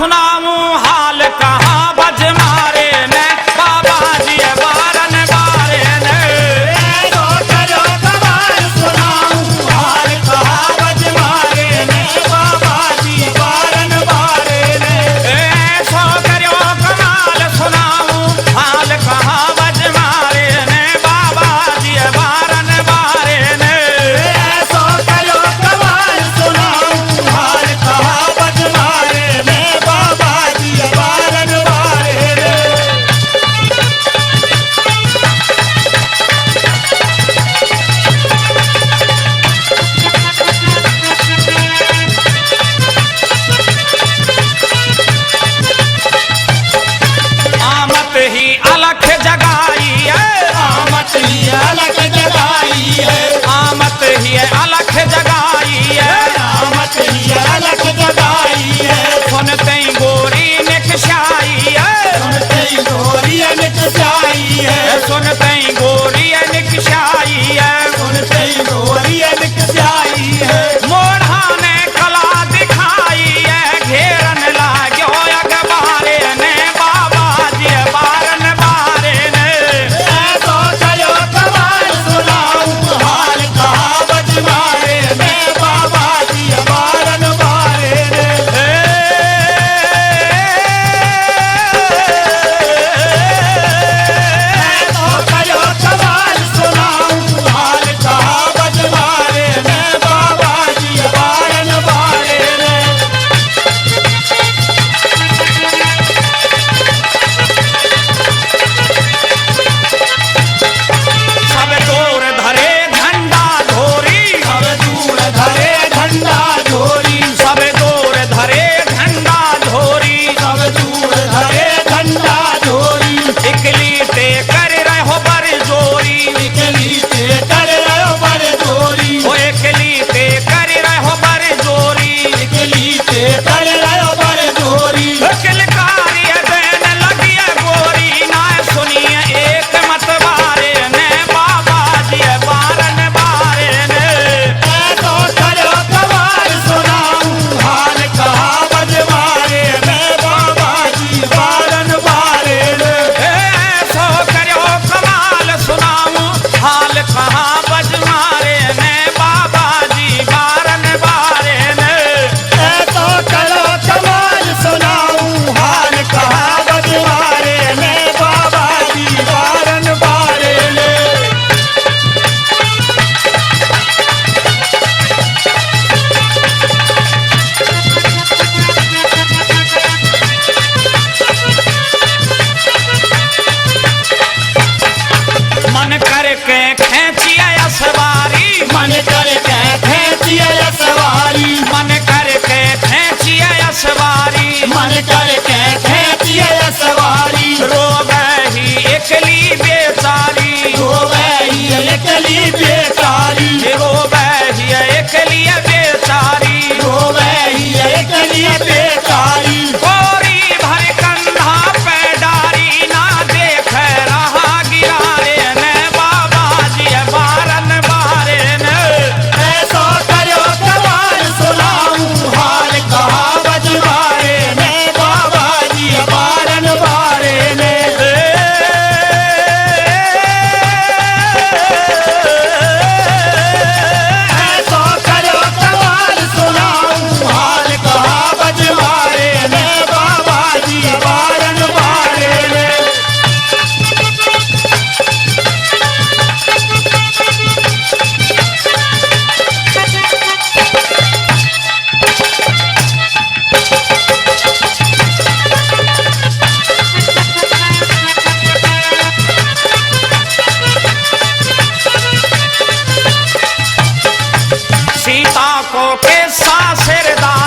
सुनाऊं हाल कहाँ बज मारे ने बाबा जी बारन बारे ने। ऐसो करो कमाल सुनाऊं हाल कहाँ बज मारे ने बाबा जी बारन बारे ने। ऐसो करो कमाल सुनाऊं हाल कहाँ बज मारे ने बाबा जी बारन बारे ने। ऐसो करो कमाल सुनाऊं हाल कहाँ बज मारे ने बाबा जी बारन बारे ने। आमत ही अलख जगाई है, आमत ही अलग जगाई है, आमत ही अलख जगाई है। आमत ही अलग जगाई है। सुनते ही गोरी निकशाई है, सुनते ही गोरी निकसाई है, सुनते ही गोरी निकशाई है। सुनते ही गोरी निकसाई है। मोढ़ा ने कला दिखाई है, घेरन लाग्यो अखबारे ने बाबा जी बारन बारे ने। ऐसो करो कमाल सुनाऊं हाल कहाँ बज मारे ने बाबा जी बारन बारे ने। ऐसो करो कमाल सुनाऊं हाल कहाँ बज मारे ने बाबा जी बारन बारे ने। सब दूर धरे झंडा धोरी, सब दूर धरे झंडा झोरी, सब दूर धरे झंडा धोरी। सब दूर धरे झंडा झोरी। इकली ते कर रहो बर जोरी, निकली ते कर रहो बर जोरी, ओ इकली ते कर रहो बर जोरी। निकली ते कर रहो बर जोरी। किलकारी देन लगी गोरी ना सुनिए एक मत बारे ने बाबा जी बारन बारे ने। ऐसो करो कमाल सुनाऊं हाल कहाँ बज मारे ने बाबा जी बारन बारे ने। ऐसो करो कमाल सुनाऊं हाल कहाँ बज मारे ने बाबा जी बारन बारे ने। ऐसो करो कमाल सुनाऊं हाल कहाँ बज मारे ने बाबा जी बारन बारे ने। मन करके खेचिए सवारी, मन करके खेचिए सवारी, मन करके खेचिए सवारी। मन करके खेचिए सवारी। रोवे ही एकली बेचारी, रोवे ही एकली बेचारी, रोवे ही एकली बेचारी। रोवे ही एकली बेचारी। गोरी भर कंधा पे डारी ना देख रहा गिरारे ने बाबा जी बारन बारे ने। ऐसो करो कमाल सुनाऊं हाल कहाँ बज मारे ने बाबा जी बारन बारे ने। ऐसो करो कमाल सुनाऊं हाल कहाँ बज मारे ने बाबा जी बारन बारे ने। सीता को के सासरदार